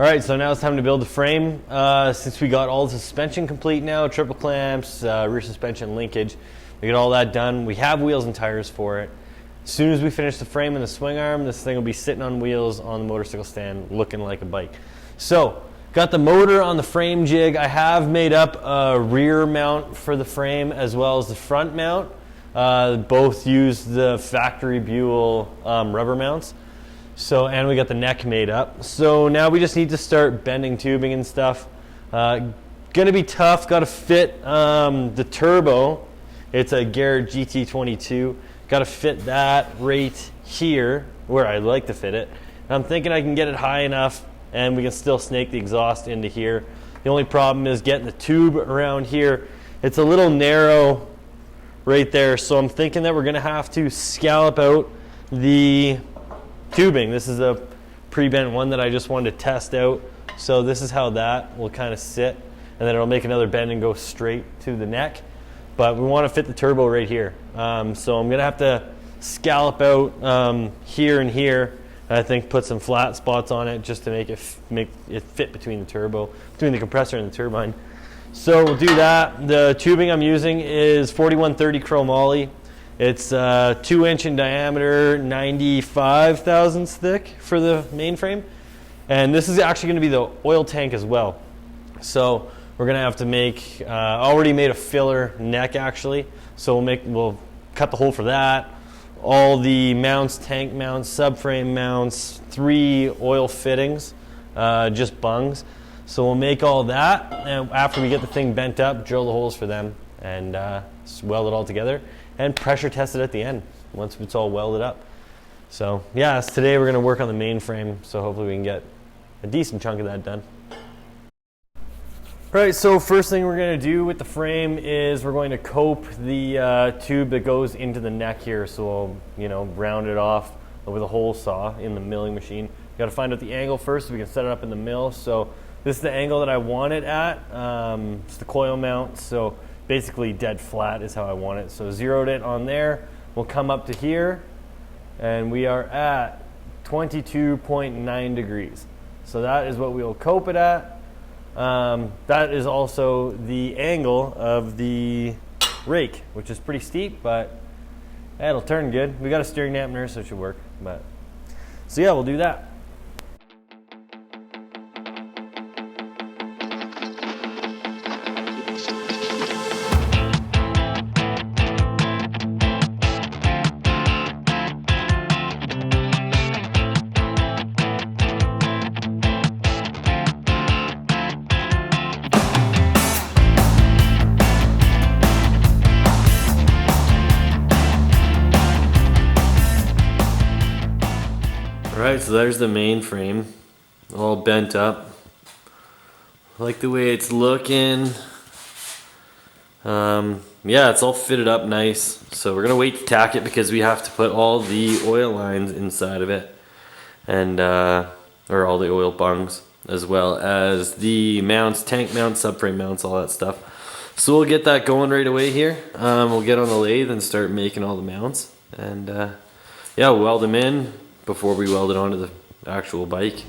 All right, so now it's time to build the frame. Since we got all the suspension complete now, triple clamps, rear suspension linkage, we got all that done. We have wheels and tires for it. As soon as we finish the frame and the swing arm, this thing will be sitting on wheels on the motorcycle stand looking like a bike. So, got the motor on the frame jig. I have made up a rear mount for the frame as well as the front mount. Both use the factory Buell rubber mounts. So, and we got the neck made up. So now we just need to start bending tubing and stuff. Gonna be tough. Got to fit the turbo. It's a Garrett GT22. Got to fit that right here where I like to fit it. And I'm thinking I can get it high enough and we can still snake the exhaust into here. The only problem is getting the tube around here. It's a little narrow right there. So I'm thinking that we're gonna have to scallop out the tubing. This is a pre-bent one that I just wanted to test out. So this is how that will kind of sit, and then it'll make another bend and go straight to the neck. But we want to fit the turbo right here. So I'm gonna have to scallop out here and here. And I think put some flat spots on it just to make it fit between the compressor and the turbine. So we'll do that. The tubing I'm using is 4130 chromoly. It's 2 inch in diameter, 95 thousandths thick for the mainframe. And this is actually going to be the oil tank as well. So we're going to have to make, already made a filler neck actually. So we'll cut the hole for that. All the mounts, tank mounts, subframe mounts, 3 oil fittings, just bungs. So we'll make all that, and after we get the thing bent up, drill the holes for them and weld it all together. And pressure test it at the end once it's all welded up. So yeah, today we're going to work on the mainframe, so hopefully we can get a decent chunk of that done. All right, so first thing we're going to do with the frame is we're going to cope the tube that goes into the neck here. So we'll round it off with a hole saw in the milling machine. We've got to find out the angle first so we can set it up in the mill. So this is the angle that I want it at. It's the coil mount, so basically dead flat is how I want it. So zeroed it on there. We'll come up to here, and we are at 22.9 degrees. So that is what we'll cope it at. That is also the angle of the rake, which is pretty steep, but it'll turn good. We got a steering dampener, so it should work. So yeah, we'll do that. Alright, so there's the mainframe, all bent up. I like the way it's looking. Yeah, it's all fitted up nice. So we're gonna wait to tack it because we have to put all the oil lines inside of it, and or all the oil bungs, as well as the mounts, tank mounts, subframe mounts, all that stuff. So we'll get that going right away here. We'll get on the lathe and start making all the mounts, and yeah, we'll weld them in before we weld it onto the actual bike.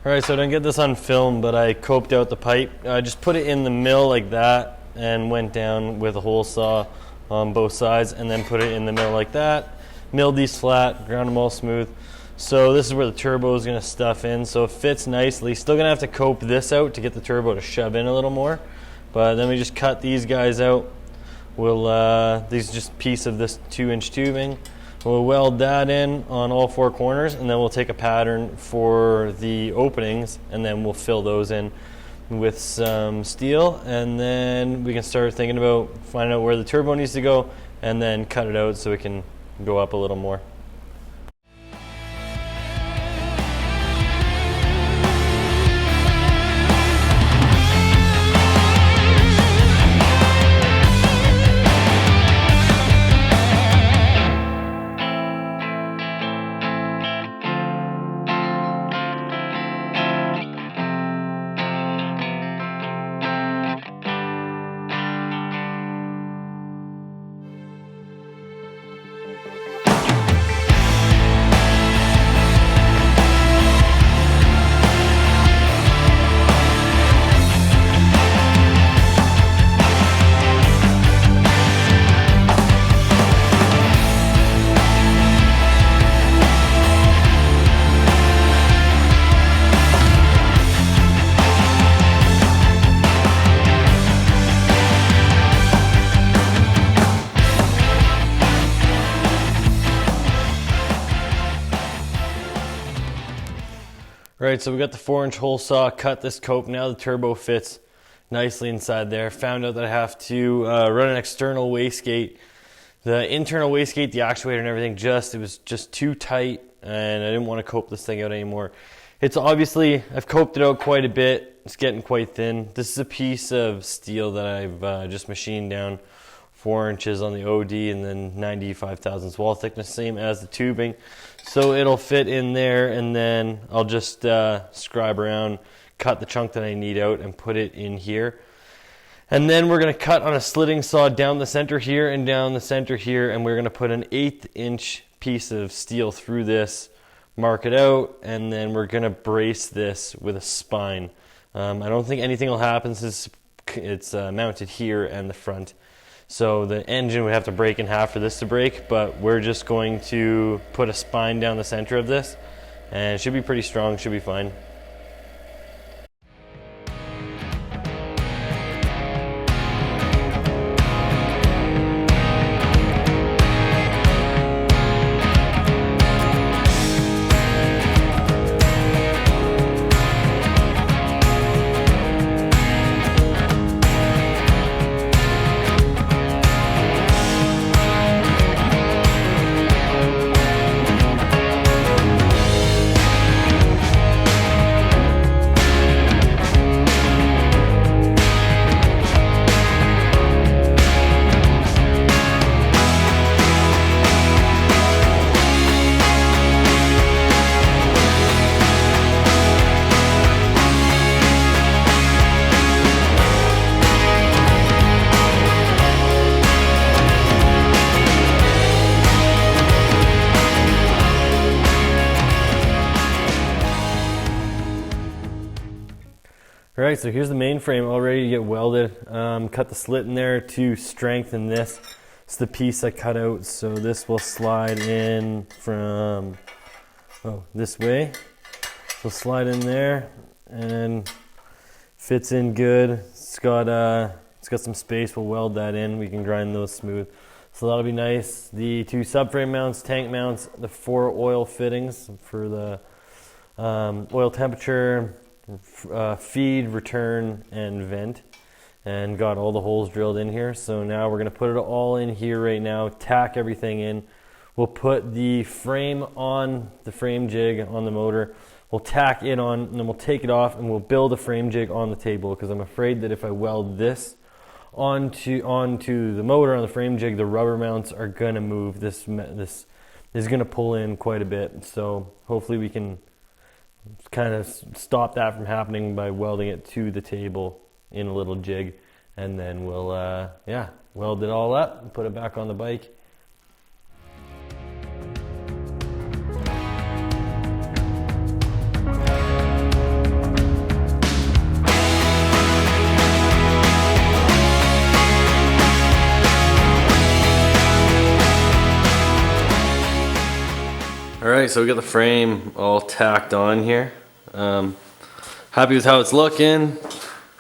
Alright, so I didn't get this on film, but I coped out the pipe. I just put it in the mill like that and went down with a hole saw on both sides and then put it in the mill like that. Milled these flat, ground them all smooth. So this is where the turbo is going to stuff in, so it fits nicely. Still going to have to cope this out to get the turbo to shove in a little more. But then we just cut these guys out. These are just a piece of this 2-inch tubing. We'll weld that in on all 4 corners, and then we'll take a pattern for the openings, and then we'll fill those in with some steel, and then we can start thinking about finding out where the turbo needs to go, and then cut it out so it can go up a little more. Right, so we got the 4-inch hole saw, cut this cope. Now the turbo fits nicely inside there. Found out that I have to run an external wastegate. The internal wastegate, the actuator and everything, it was just too tight, and I didn't want to cope this thing out anymore. It's obviously, I've coped it out quite a bit. It's getting quite thin. This is a piece of steel that I've just machined down 4 inches on the OD and then 95 thousandths wall thickness, same as the tubing. So it'll fit in there, and then I'll just scribe around, cut the chunk that I need out, and put it in here. And then we're going to cut on a slitting saw down the center here and down the center here, and we're going to put an 1/8 inch piece of steel through this, mark it out, and then we're going to brace this with a spine. I don't think anything will happen since it's mounted here and the front. So the engine would have to break in half for this to break, but we're just going to put a spine down the center of this, and it should be pretty strong, should be fine. Alright, so here's the mainframe all ready to get welded. Cut the slit in there to strengthen this. It's the piece I cut out, so this will slide in from this way. So slide in there and fits in good. It's got some space. We'll weld that in. We can grind those smooth. So that'll be nice. The 2 subframe mounts, tank mounts, the 4 oil fittings for the oil temperature, feed, return, and vent, and got all the holes drilled in here. So now we're going to put it all in here right now, tack everything in. We'll put the frame on the frame jig on the motor. We'll tack it on, and then we'll take it off, and we'll build a frame jig on the table, because I'm afraid that if I weld this onto the motor on the frame jig, the rubber mounts are going to move. This is going to pull in quite a bit. So hopefully we can kind of stop that from happening by welding it to the table in a little jig, and then we'll weld it all up and put it back on the bike. Alright, so we got the frame all tacked on here. Happy with how it's looking.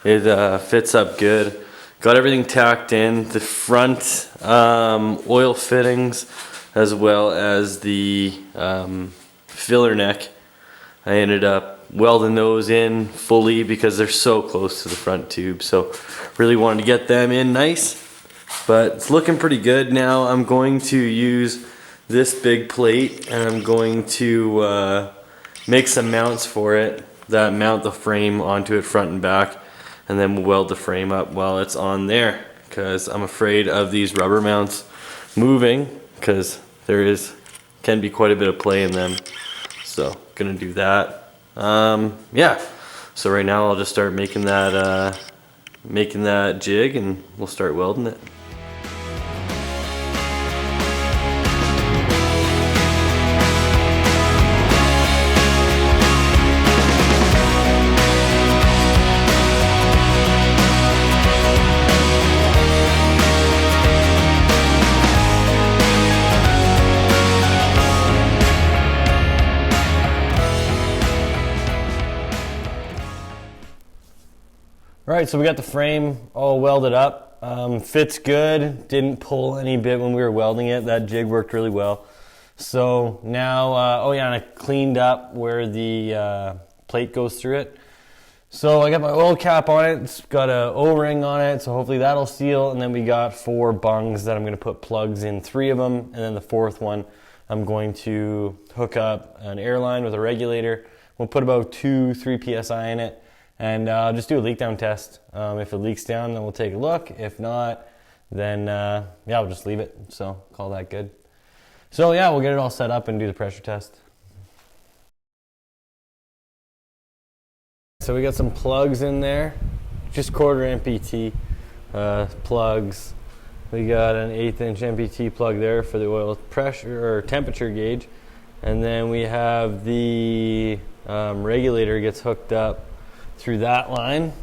It fits up good. Got everything tacked in. The front oil fittings as well as the filler neck. I ended up welding those in fully because they're so close to the front tube. So really wanted to get them in nice. But it's looking pretty good now. I'm going to use this big plate and I'm going to make some mounts for it that mount the frame onto it front and back, and then we'll weld the frame up while it's on there, because I'm afraid of these rubber mounts moving, because can be quite a bit of play in them. So gonna do that. Yeah, so right now I'll just start making that jig and we'll start welding it. Alright, so we got the frame all welded up. Fits good, didn't pull any bit when we were welding it. That jig worked really well. So now, oh yeah, and I cleaned up where the plate goes through it. So I got my oil cap on it, it's got a O-ring on it, so hopefully that'll seal. And then we got 4 bungs that I'm going to put plugs in, 3 of them. And then the 4th one, I'm going to hook up an airline with a regulator. We'll put about 2-3 PSI in it. And just do a leak down test. If it leaks down, then we'll take a look. If not, then yeah, we'll just leave it. So call that good. So yeah, we'll get it all set up and do the pressure test. So we got some plugs in there, just quarter MPT plugs. We got an 1/8 inch MPT plug there for the oil pressure or temperature gauge, and then we have the regulator gets hooked up through that line,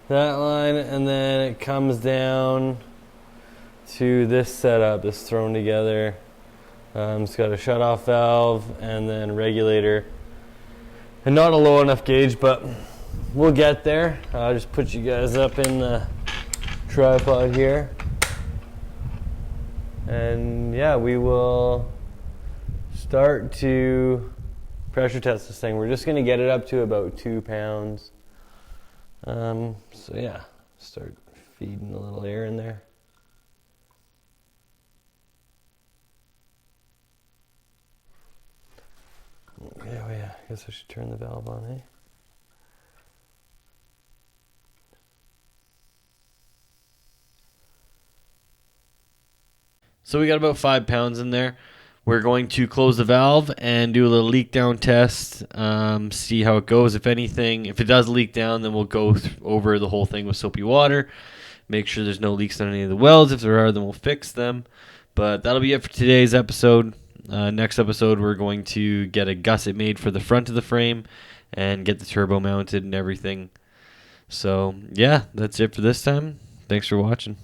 and then it comes down to this setup that's thrown together. It's got a shutoff valve and then regulator, and not a low enough gauge, but we'll get there. I'll just put you guys up in the tripod here, and yeah, we will start to pressure test this thing. We're just going to get it up to about 2 pounds. So yeah, start feeding a little air in there. Okay, oh yeah, I guess I should turn the valve on, eh? So we got about 5 pounds in there. We're going to close the valve and do a little leak down test, see how it goes. If anything, if it does leak down, then we'll go over the whole thing with soapy water, make sure there's no leaks on any of the welds. If there are, then we'll fix them. But that'll be it for today's episode. Next episode, we're going to get a gusset made for the front of the frame and get the turbo mounted and everything. So yeah, that's it for this time. Thanks for watching.